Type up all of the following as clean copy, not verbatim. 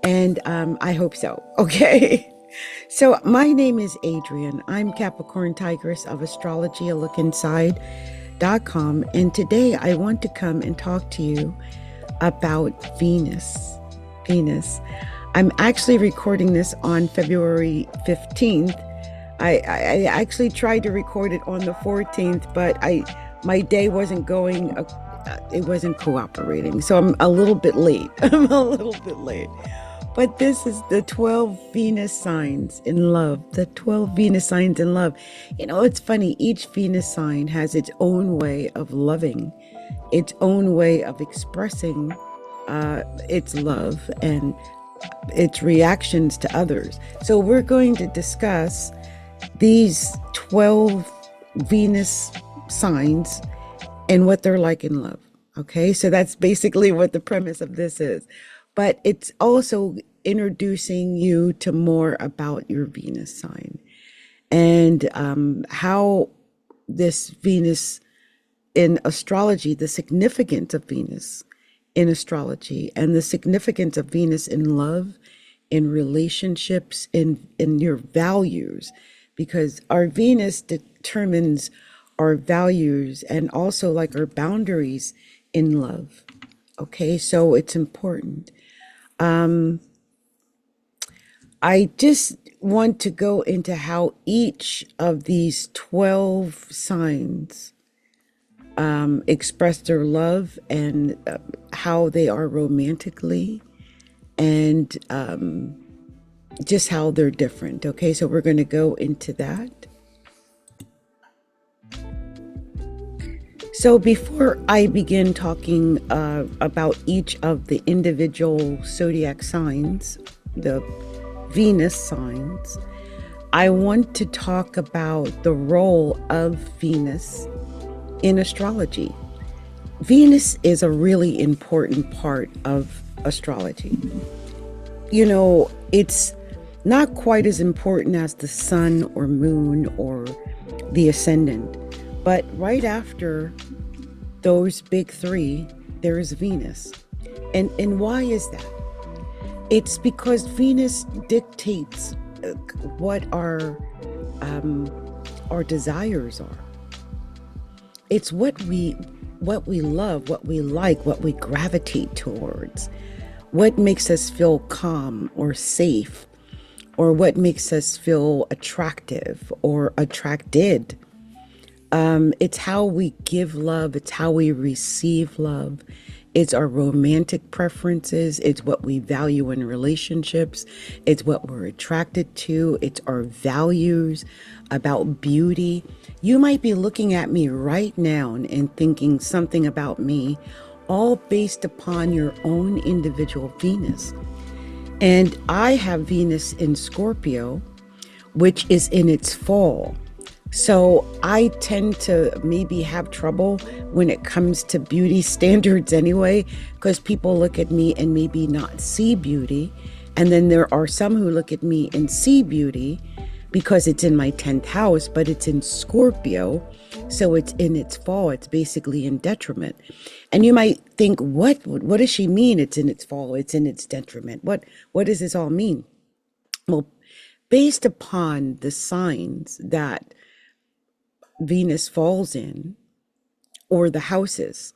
And I hope so. Okay. So my name is Adrienne. I'm Capricorntigress of Astrology, a look inside.com. And today I want to come and talk to you about Venus. Venus. I'm actually recording this on February 15th. I actually tried to record it on the 14th, but my day wasn't going, it wasn't cooperating. So I'm a little bit late. I'm a little bit late. But this is the 12 Venus signs in love, the 12 Venus signs in love. You know, it's funny, each Venus sign has its own way of loving, its own way of expressing its love and its reactions to others. So we're going to discuss these 12 Venus signs and what they're like in love. Okay, so that's basically what the premise of this is. But it's also introducing you to more about your Venus sign and how this Venus in astrology, the significance of Venus in astrology and the significance of Venus in love, in relationships, in your values, because our Venus determines our values and also like our boundaries in love. Okay, so it's important. I just want to go into how each of these 12 signs express their love and how they are romantically and just how they're different. Okay, so we're going to go into that. So before I begin talking about each of the individual zodiac signs, the Venus signs, I want to talk about the role of Venus in astrology. Venus is a really important part of astrology. You know, it's not quite as important as the sun or moon or the ascendant, but right after those big three, there is Venus. And why is that? It's because Venus dictates what our desires are. It's what we love, what we like, what we gravitate towards, what makes us feel calm or safe, or what makes us feel attractive or attracted. It's how we give love. It's how we receive love. It's our romantic preferences. It's what we value in relationships. It's what we're attracted to. It's our values about beauty. You might be looking at me right now and thinking something about me, all based upon your own individual Venus. And I have Venus in Scorpio, which is in its fall. So I tend to maybe have trouble when it comes to beauty standards anyway, because people look at me and maybe not see beauty. And then there are some who look at me and see beauty because it's in my 10th house, but it's in Scorpio. So it's in its fall. It's basically in detriment. And you might think, what does she mean? It's in its fall. It's in its detriment. What does this all mean? Well, based upon the signs that Venus falls in, or the houses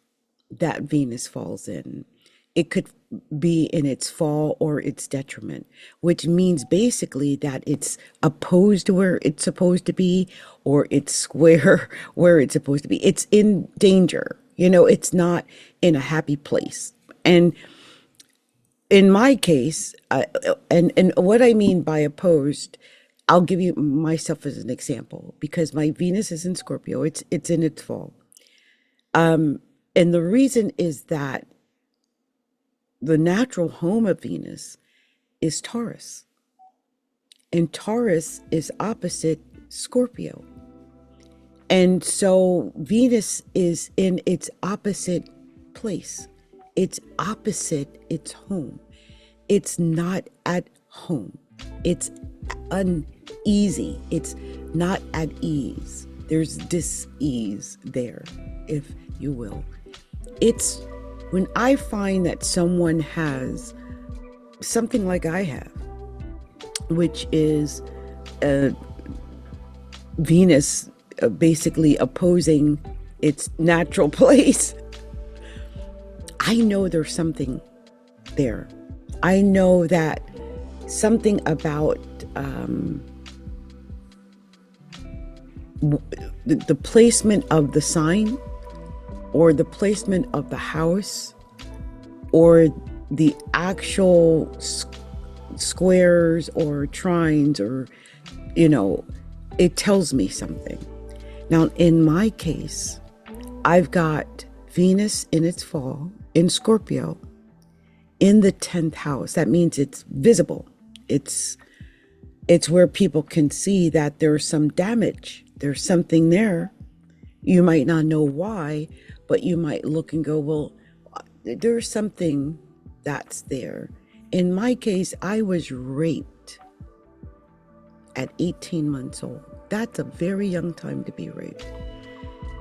that Venus falls in, it could be in its fall or its detriment, which means basically that it's opposed to where it's supposed to be, or it's square where it's supposed to be. It's in danger. You know, it's not in a happy place. And in my case, and what I mean by opposed, I'll give you myself as an example, because my Venus is in Scorpio. It's in its fall. And the reason is that the natural home of Venus is Taurus. And Taurus is opposite Scorpio. And so Venus is in its opposite place. It's opposite its home. It's not at home. It's uneasy. It's not at ease. There's dis-ease there, if you will. It's When I find that someone has something like I have, which is Venus basically opposing its natural place, I know there's something there. I know that something about the placement of the sign, or the placement of the house, or the actual squares or trines, or, it tells me something. Now, in my case, I've got Venus in its fall in Scorpio in the 10th house. That means it's visible. It's where people can see that there's some damage. There's something there. You might not know why, but you might look and go, well, there's something that's there. In my case, I was raped at 18 months old. That's a very young time to be raped.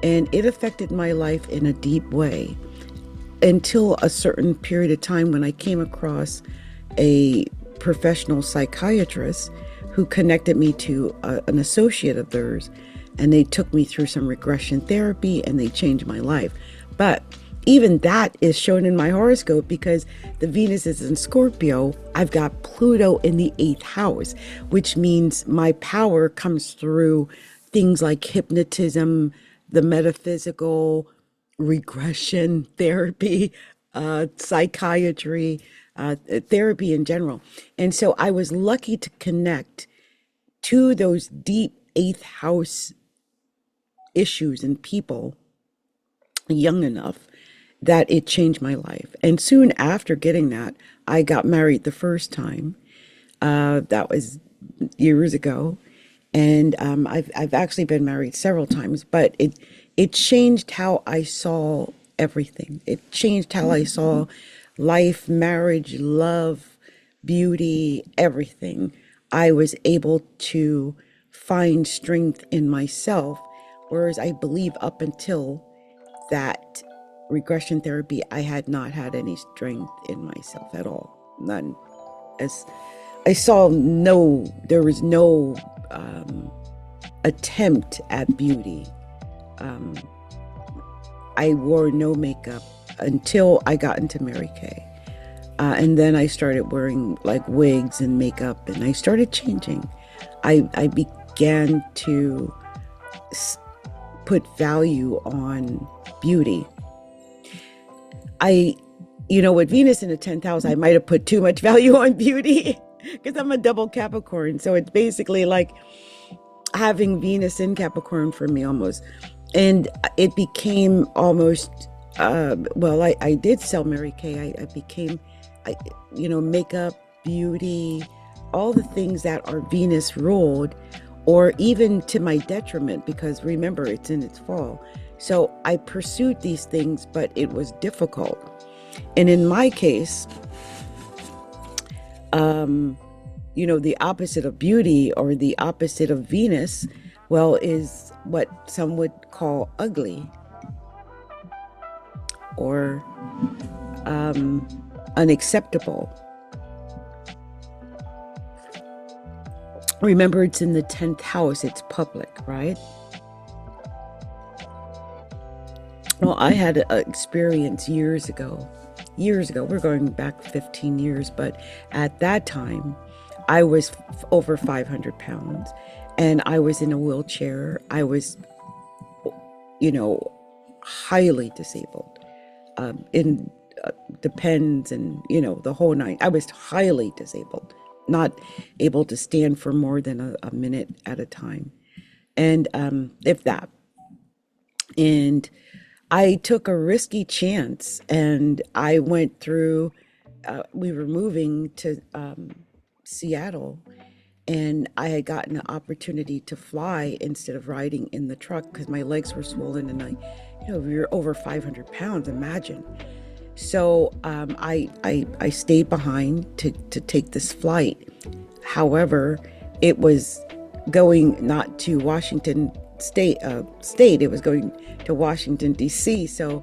And it affected my life in a deep way until a certain period of time when I came across a professional psychiatrist who connected me to an associate of theirs, and they took me through some regression therapy, and they changed my life. But even that is shown in my horoscope, because the Venus is in Scorpio. I've got Pluto in the 8th house, which means my power comes through things like hypnotism, the metaphysical, regression therapy, psychiatry, therapy in general. And so I was lucky to connect to those deep 8th house issues and people young enough that it changed my life. And soon after getting that, I got married the first time. That was years ago. And I've actually been married several times, but it changed how I saw everything. It changed how I saw life, marriage, love, beauty, everything. I was able to find strength in myself, whereas I believe up until that regression therapy, I had not had any strength in myself at all. None. As I saw there was no attempt at beauty. I wore no makeup until I got into Mary Kay. And then I started wearing like wigs and makeup, and I started changing. I began to put value on beauty. With Venus in the 10th house, I might have put too much value on beauty because I'm a double Capricorn. So it's basically like having Venus in Capricorn for me almost. And it became almost, I did sell Mary Kay. I became, makeup, beauty, all the things that are Venus ruled, or even to my detriment, because remember, it's in its fall. So I pursued these things, but it was difficult. And in my case, the opposite of beauty, or the opposite of Venus, is what some would call ugly, or unacceptable. Remember, it's in the 10th house, it's public, right? Well, I had an experience years ago, we're going back 15 years, but at that time, I was over 500 pounds, and I was in a wheelchair. I was, highly disabled, in depends, and, the whole nine. I was highly disabled, not able to stand for more than a minute at a time, and if that. And I took a risky chance, and I went through, we were moving to Seattle, and I had gotten an opportunity to fly instead of riding in the truck because my legs were swollen, and we were over 500 pounds, imagine. So I stayed behind to take this flight. However, it was going not to Washington State, it was going to Washington, D.C. So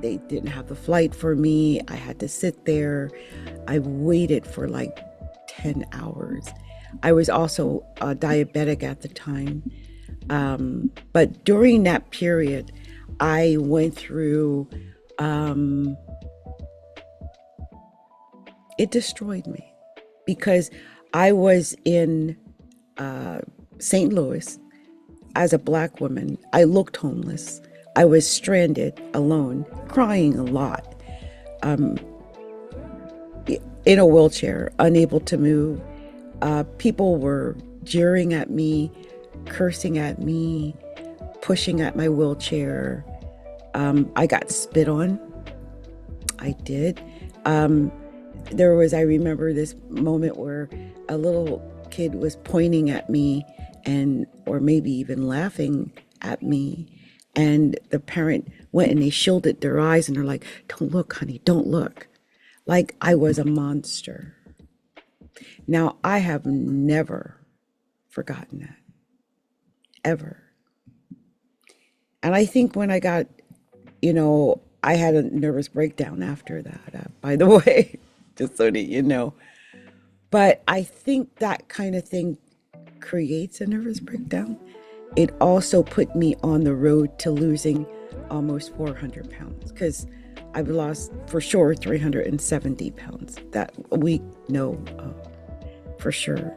they didn't have the flight for me. I had to sit there. I waited for like 10 hours. I was also diabetic at the time. But during that period, I went through, it destroyed me because I was in St. Louis as a Black woman. I looked homeless. I was stranded, alone, crying a lot, in a wheelchair, unable to move. People were jeering at me, cursing at me, pushing at my wheelchair. I got spit on. I did. I remember this moment where a little kid was pointing at me or maybe even laughing at me. And the parent went and they shielded their eyes and they're like, "Don't look, honey, don't look." Like I was a monster. Now, I have never forgotten that, ever. And I think when I got, I had a nervous breakdown after that, by the way, just so that you know. But I think that kind of thing creates a nervous breakdown. It also put me on the road to losing almost 400 pounds because I've lost for sure 370 pounds that we know for sure.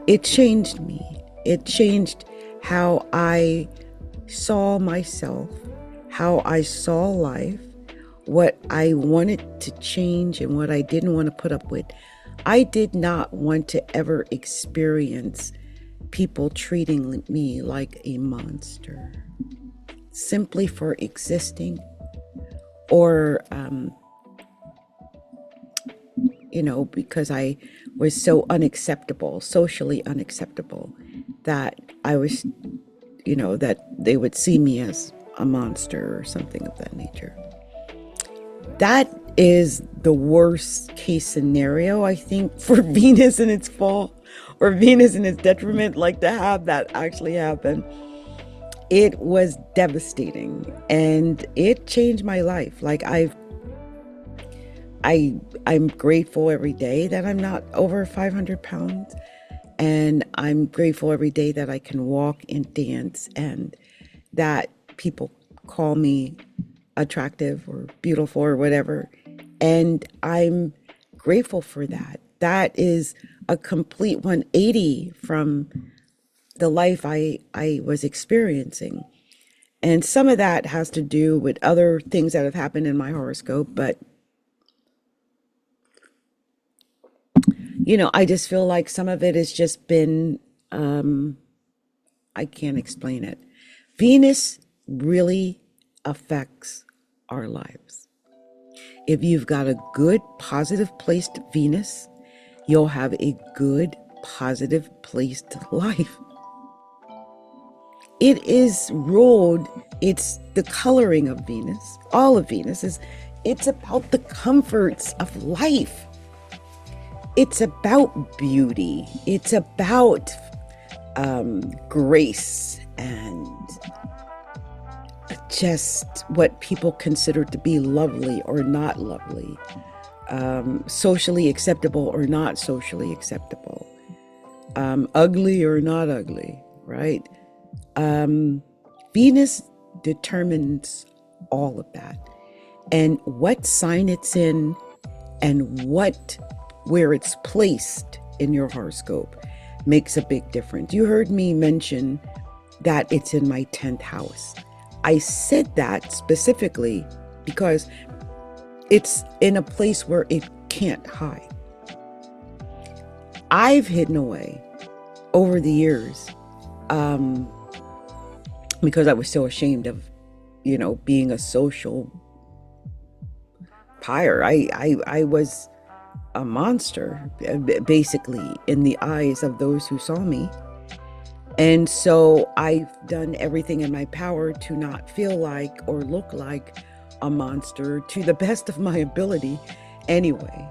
It changed me. It changed how I saw myself, how I saw life, what I wanted to change and what I didn't want to put up with. I did not want to ever experience people treating me like a monster simply for existing or, because I was so unacceptable, socially unacceptable, that I was, that they would see me as a monster or something of that nature. That is the worst case scenario, I think, for Venus in its fall or Venus in its detriment, like to have that actually happen. It was devastating and it changed my life. Like I'm grateful every day that I'm not over 500 pounds. And I'm grateful every day that I can walk and dance and that people call me attractive or beautiful or whatever. And I'm grateful for that. That is a complete 180 from the life I was experiencing. And some of that has to do with other things that have happened in my horoscope, but I just feel like some of it has just been, I can't explain it. Venus really affects our lives. If you've got a good, positive placed Venus, you'll have a good, positive placed life. It is ruled, it's the coloring of Venus. All of Venus it's about the comforts of life. It's about beauty. It's about grace and just what people consider to be lovely or not lovely, socially acceptable or not socially acceptable, ugly or not ugly, right? Venus determines all of that. And what sign it's in and where it's placed in your horoscope makes a big difference. You heard me mention that it's in my 10th house. I said that specifically because it's in a place where it can't hide. I've hidden away over the years because I was so ashamed of, being a social pyre. I was a monster, basically, in the eyes of those who saw me. And so I've done everything in my power to not feel like or look like a monster to the best of my ability anyway.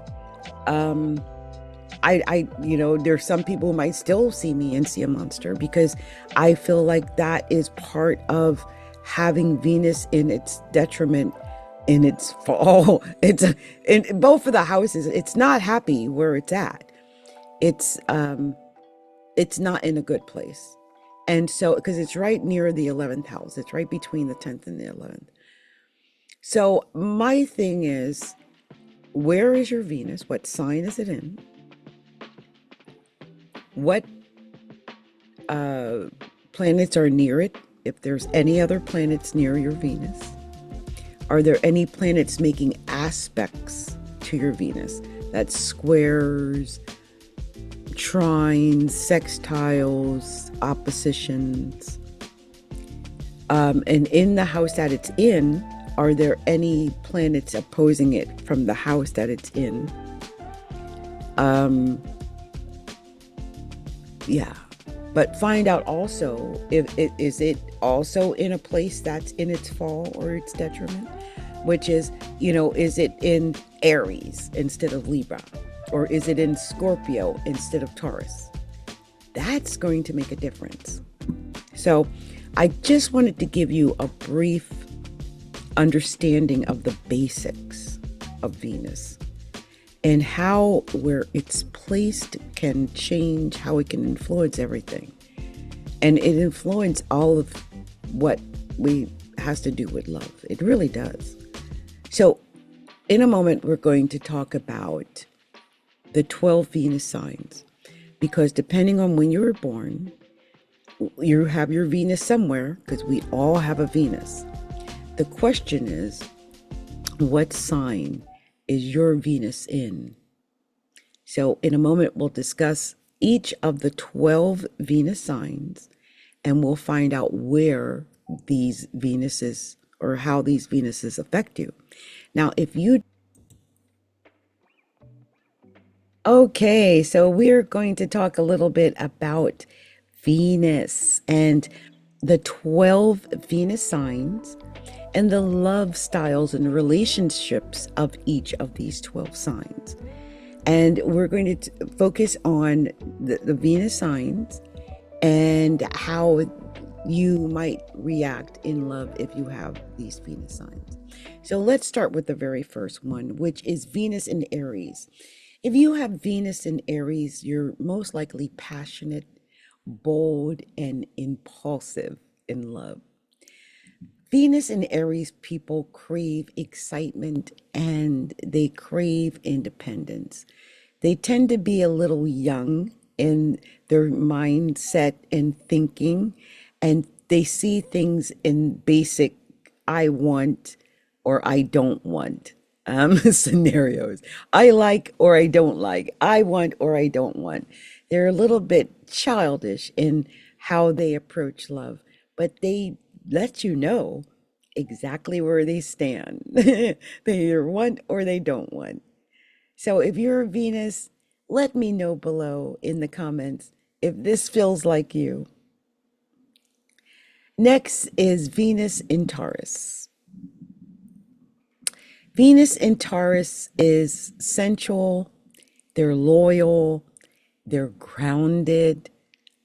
There's some people who might still see me and see a monster because I feel like that is part of having Venus in its detriment in its fall. It's in both of the houses. It's not happy where it's at. It's not in a good place. And so, because it's right near the 11th house, it's right between the 10th and the 11th. So my thing is, where is your Venus? What sign is it in? What planets are near it? If there's any other planets near your Venus, are there any planets making aspects to your Venus? That's squares, trines, sextiles, oppositions. And in the house that it's in, are there any planets opposing it from the house that it's in? Yeah. But find out also, if it is it also in a place that's in its fall or its detriment, which is, is it in Aries instead of Libra? Or is it in Scorpio instead of Taurus? That's going to make a difference. So I just wanted to give you a brief understanding of the basics of Venus and how where it's placed can change, how it can influence everything. And it influences all of what has to do with love. It really does. So in a moment, we're going to talk about the 12 Venus signs, because depending on when you were born, you have your Venus somewhere, because we all have a Venus. The question is, what sign is your Venus in? So in a moment, we'll discuss each of the 12 Venus signs, and we'll find out where these Venuses or how these Venuses affect you. Now, Okay, so we're going to talk a little bit about Venus and the 12 Venus signs and the love styles and relationships of each of these 12 signs. And we're going to focus on the Venus signs and how you might react in love if you have these Venus signs. So let's start with the very first one, which is Venus in Aries. If you have Venus in Aries, you're most likely passionate, bold, and impulsive in love. Venus in Aries people crave excitement and they crave independence. They tend to be a little young in their mindset and thinking, and they see things in basic I want or I don't want scenarios. I like or I don't like. I want or I don't want. They're a little bit childish in how they approach love, but they let you know exactly where they stand. They either want or they don't want. So if you're a Venus, let me know below in the comments if this feels like you. Next is Venus in Taurus. Venus in Taurus is sensual, they're loyal, they're grounded,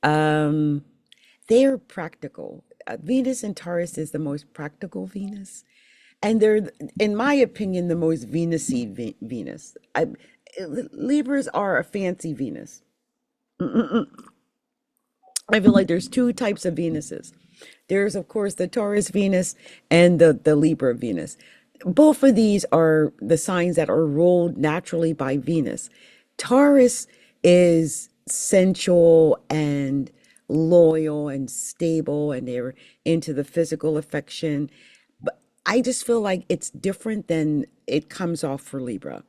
they're practical. Venus in Taurus is the most practical Venus, and they're, in my opinion, the most Venus-y Venus. Libras are a fancy Venus. I feel like there's two types of Venuses. There's, of course, the Taurus Venus and the Libra Venus. Both of these are the signs that are ruled naturally by Venus. Taurus is sensual and loyal and stable, and they're into the physical affection. But I just feel like it's different than it comes off for Libra.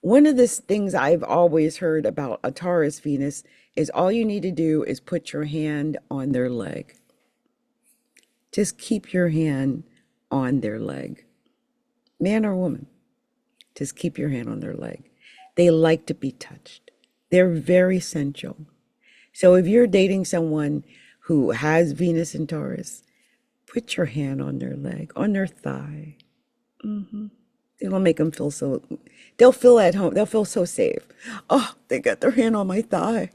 One of the things I've always heard about a Taurus Venus is all you need to do is put your hand on their leg. Just keep your hand on their leg. Man or woman, just keep your hand on their leg. They like to be touched. They're very sensual. So if you're dating someone who has Venus in Taurus, put your hand on their leg, on their thigh. It'll make them feel so, they'll feel at home. They'll feel so safe. Oh, they got their hand on my thigh.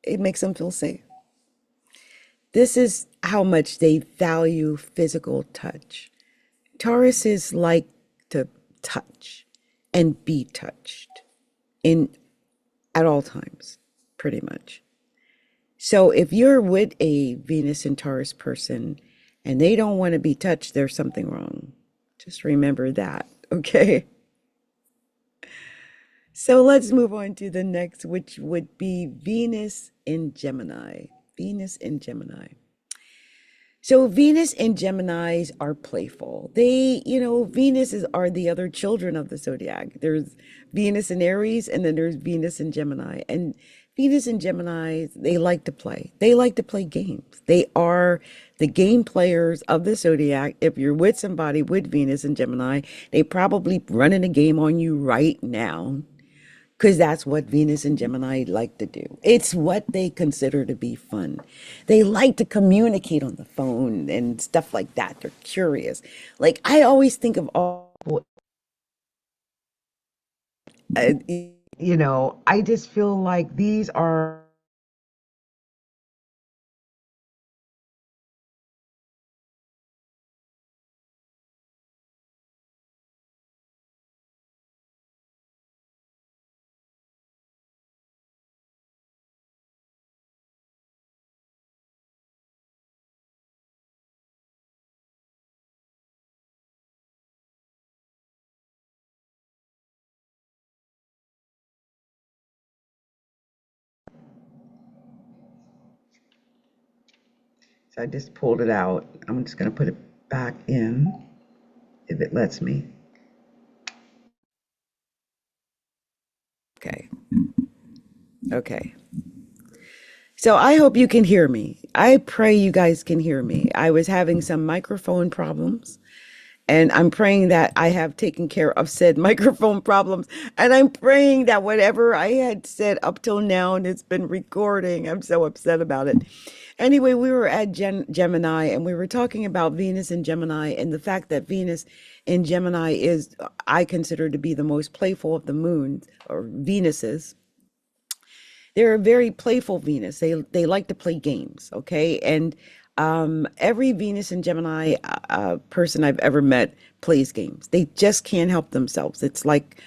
It makes them feel safe. This is how much they value physical touch. Tauruses like to touch and be touched in at all times, pretty much. So if you're with a Venus and Taurus person and they don't want to be touched, there's something wrong. Just remember that, okay? So let's move on to the next, which would be Venus in Gemini. Venus in Gemini. So Venus and Geminis are playful. Venus are the other children of the zodiac. There's Venus in Aries, and then there's Venus in Gemini. And Venus and Gemini, they like to play. They like to play games. They are the game players of the zodiac. If you're with somebody with Venus and Gemini, they probably running a game on you right now, because that's what Venus and Gemini like to do. It's what they consider to be fun. They like to communicate on the phone and stuff like that. They're curious. Like, I always think of all, uh, I just feel like these are, so I just pulled it out. I'm just going to put it back in if it lets me. Okay. Okay. So I hope you can hear me. I pray you guys can hear me. I was having some microphone problems, and I'm praying that I have taken care of said microphone problems. And I'm praying that whatever I had said up till now, and it's been recording, I'm so upset about it. Anyway, we were at Gemini, and we were talking about Venus and Gemini, and the fact that Venus in Gemini is, I consider to be the most playful of the moons or Venuses. They're a very playful Venus. They like to play games, okay? And every Venus and Gemini person I've ever met plays games. They just can't help themselves. It's like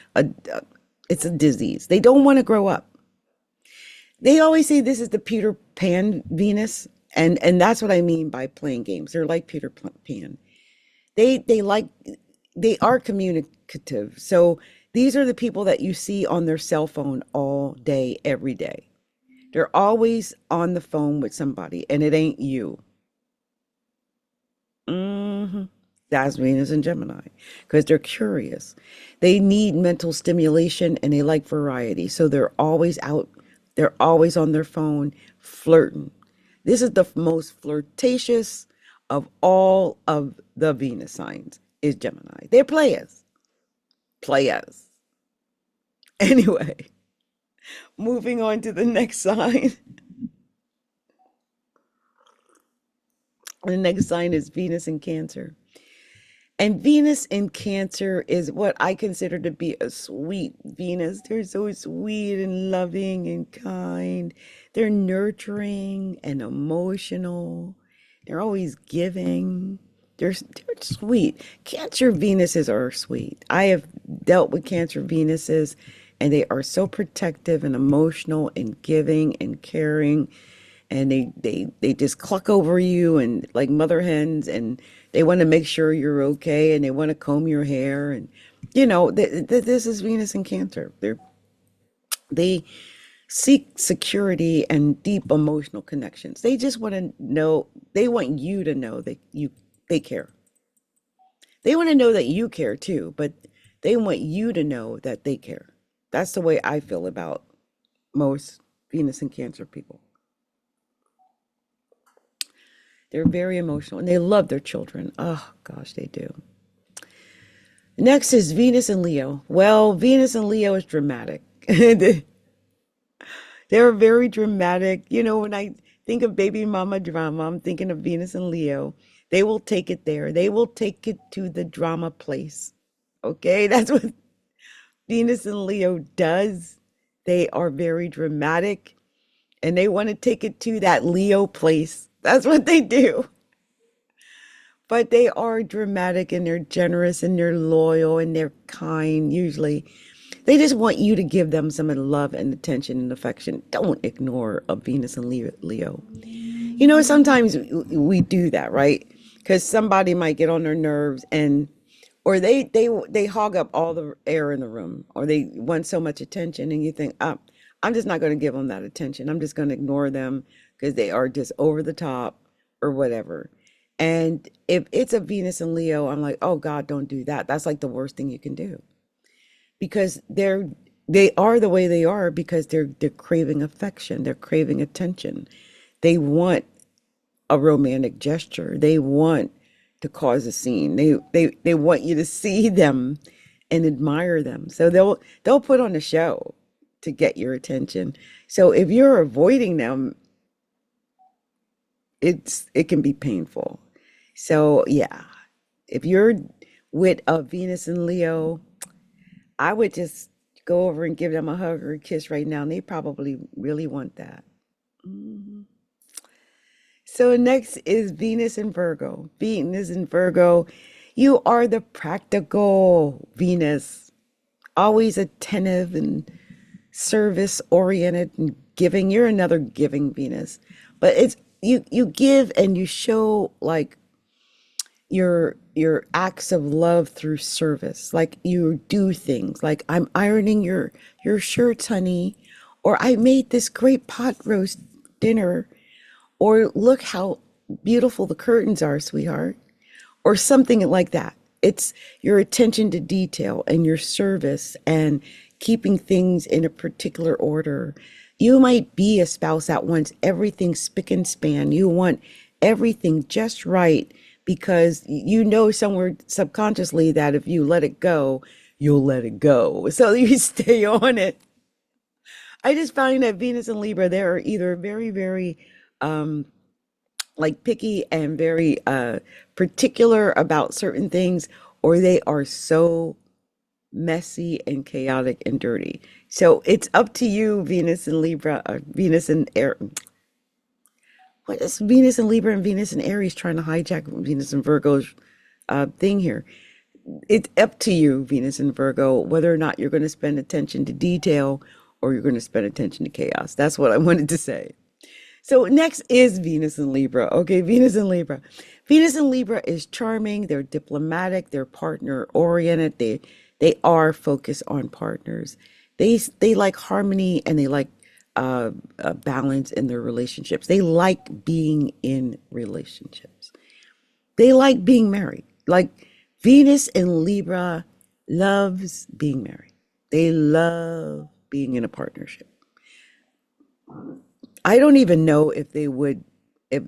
it's a disease. They don't want to grow up. They always say this is the Peter Pan Venus, and that's what I mean by playing games. They're like Peter Pan. They like, they are communicative. So these are the people that you see on their cell phone all day, every day. They're always on the phone with somebody, and it ain't you. hmm That's Venus and Gemini, because they're curious. They need mental stimulation and they like variety. So they're always out, they're always on their phone flirting. This is the most flirtatious of all of the Venus signs is Gemini. They're players. Players. Anyway, moving on to the next sign. The next sign is Venus in Cancer. And Venus in Cancer is what I consider to be a sweet Venus. They're so sweet and loving and kind. They're nurturing and emotional. They're always giving. They're sweet. Cancer Venuses are sweet. I have dealt with Cancer Venuses, and they are so protective and emotional and giving and caring, and they just cluck over you and like mother hens, and they want to make sure you're okay, and they want to comb your hair, and this is Venus and Cancer. They seek security and deep emotional connections. They just want to know, they want you to know that they care. They want to know that you care too, but they want you to know that they care. That's the way I feel about most Venus and Cancer people. They're very emotional and they love their children. Oh gosh, they do. Next is Venus and Leo. Well, Venus and Leo is dramatic. They're very dramatic. When I think of baby mama drama, I'm thinking of Venus and Leo. They will take it there. They will take it to the drama place. Okay, that's what Venus and Leo does. They are very dramatic and they want to take it to that Leo place. That's what they do. But they are dramatic and they're generous and they're loyal and they're kind usually. They just want you to give them some of the love and attention and affection. Don't ignore a Venus and Leo. You know, sometimes we do that, right? Because somebody might get on their nerves and or they hog up all the air in the room or they want so much attention and you think, I'm just not going to give them that attention. I'm just going to ignore them because they are just over the top or whatever. And if it's a Venus and Leo, I'm like, oh God, don't do that. That's like the worst thing you can do because they are the way they are because they're craving affection, they're craving attention. They want a romantic gesture. They want to cause a scene. They want you to see them and admire them. So they'll put on a show to get your attention. So if you're avoiding them, it can be painful. So yeah, if you're with a Venus and Leo, I would just go over and give them a hug or a kiss right now. And they probably really want that. Mhm. So next is Venus and Virgo. Venus and Virgo, you are the practical Venus, always attentive and service oriented and giving. You're another giving Venus. But it's you give and you show like your acts of love through service. Like you do things like I'm ironing your shirts, honey, or I made this great pot roast dinner, or look how beautiful the curtains are, sweetheart, or something like that. It's your attention to detail and your service and keeping things in a particular order. You might be a spouse that wants everything spick and span. You want everything just right because you know somewhere subconsciously that if you let it go, you'll let it go. So you stay on it. I just find that Venus and Libra, they're either very, very um, like picky and very particular about certain things, or they are so messy and chaotic and dirty. So it's up to you, Venus and Libra, Venus and Air. What is Venus and Libra and Venus and Aries trying to hijack Venus and Virgo's thing here? It's up to you, Venus and Virgo, whether or not you're going to spend attention to detail or you're going to spend attention to chaos. That's what I wanted to say. So next is Venus and Libra. Okay, Venus and Libra. Venus and Libra is charming. They're diplomatic. They're partner oriented. They are focused on partners. They like harmony and they like balance in their relationships. They like being in relationships. They like being married. Like Venus in Libra loves being married. They love being in a partnership. I don't even know if they would, if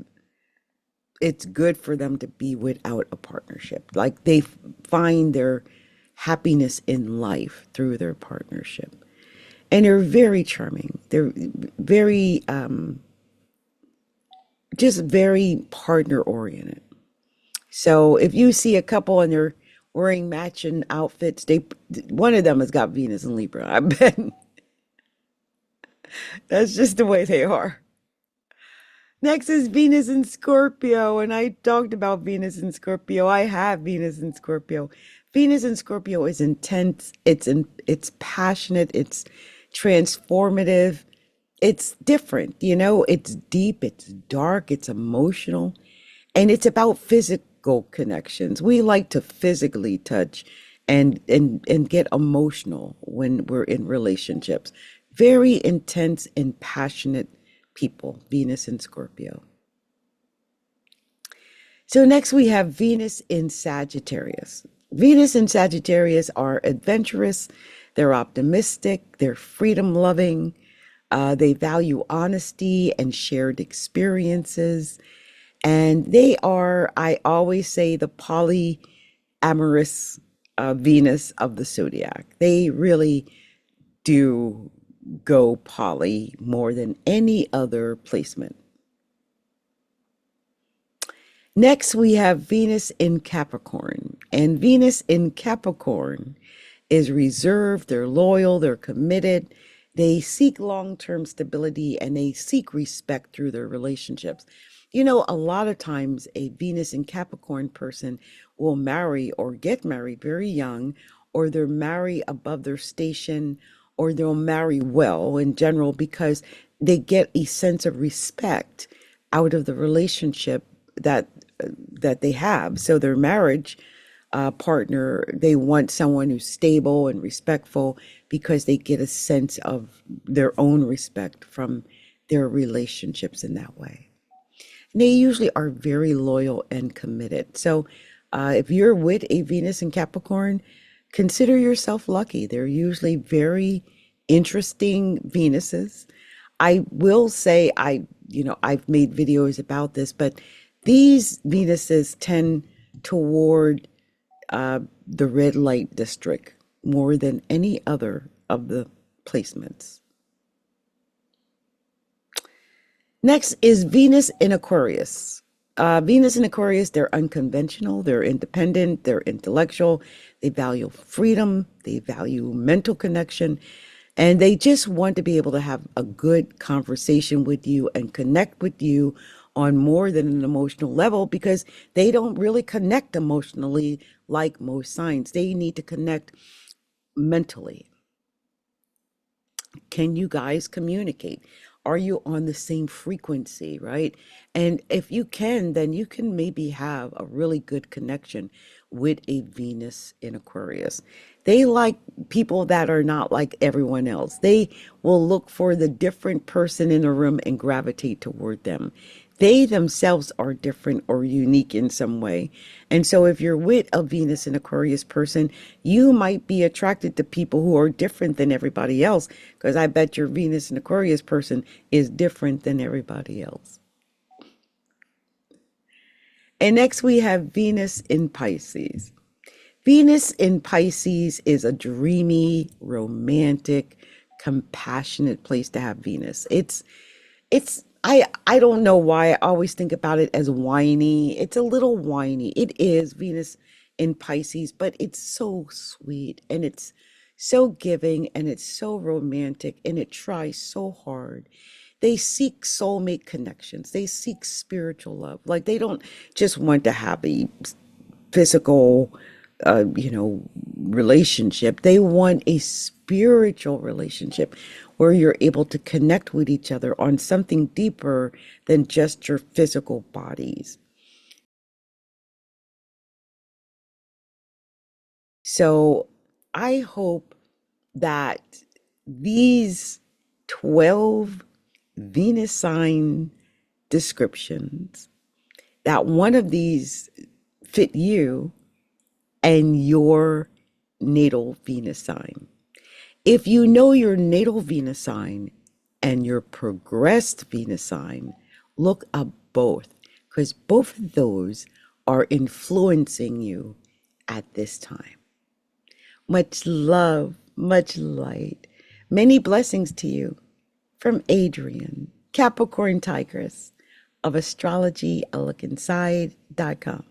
it's good for them to be without a partnership. Like they find their happiness in life through their partnership. And they're very charming. They're very, just very partner oriented. So if you see a couple and they're wearing matching outfits, one of them has got Venus and Libra. I bet that's just the way they are. Next is Venus in Scorpio, and I talked about Venus in Scorpio. I have Venus in Scorpio. Venus in Scorpio is intense. It's passionate. It's transformative. It's different, you know. It's deep. It's dark. It's emotional, and it's about physical connections. We like to physically touch and get emotional when we're in relationships. Very intense and passionate people, Venus and Scorpio. So next we have Venus in Sagittarius. Venus and Sagittarius are adventurous, they're optimistic, they're freedom loving, they value honesty and shared experiences. And they are, I always say, the polyamorous Venus of the zodiac. They really do go poly more than any other placement. Next, we have Venus in Capricorn. And Venus in Capricorn is reserved, they're loyal, they're committed, they seek long term stability, and they seek respect through their relationships. You know, a lot of times a Venus and Capricorn person will marry or get married very young, or they'll marry above their station, or they'll marry well in general because they get a sense of respect out of the relationship that that they have. So their marriage partner, they want someone who's stable and respectful because they get a sense of their own respect from their relationships in that way. And they usually are very loyal and committed. So if you're with a Venus in Capricorn, consider yourself lucky. They're usually very interesting Venuses. I will say I've made videos about this, but these Venuses tend toward the red light district more than any other of the placements. Next is Venus in Aquarius. Venus in Aquarius, they're unconventional, they're independent, they're intellectual, they value freedom, they value mental connection, and they just want to be able to have a good conversation with you and connect with you on more than an emotional level because they don't really connect emotionally like most signs. They need to connect mentally. Can you guys communicate? Are you on the same frequency, right? And if you can, then you can maybe have a really good connection with a Venus in Aquarius. They like people that are not like everyone else. They will look for the different person in a room and gravitate toward them. They themselves are different or unique in some way. And so if you're with a Venus and Aquarius person, you might be attracted to people who are different than everybody else, because I bet your Venus and Aquarius person is different than everybody else. And next we have Venus in Pisces. Venus in Pisces is a dreamy, romantic, compassionate place to have Venus. I don't know why I always think about it as whiny. It's a little whiny. It is Venus in Pisces, but it's so sweet and it's so giving and it's so romantic and it tries so hard. They seek soulmate connections. They seek spiritual love. Like they don't just want to have a physical relationship. They want a spiritual relationship where you're able to connect with each other on something deeper than just your physical bodies. So I hope that these 12 Venus sign descriptions, that one of these fit you and your natal Venus sign. If you know your natal Venus sign and your progressed Venus sign, look up both, because both of those are influencing you at this time. Much love, much light, many blessings to you from Adrienne, Capricorntigress of Astrology, a look inside.com.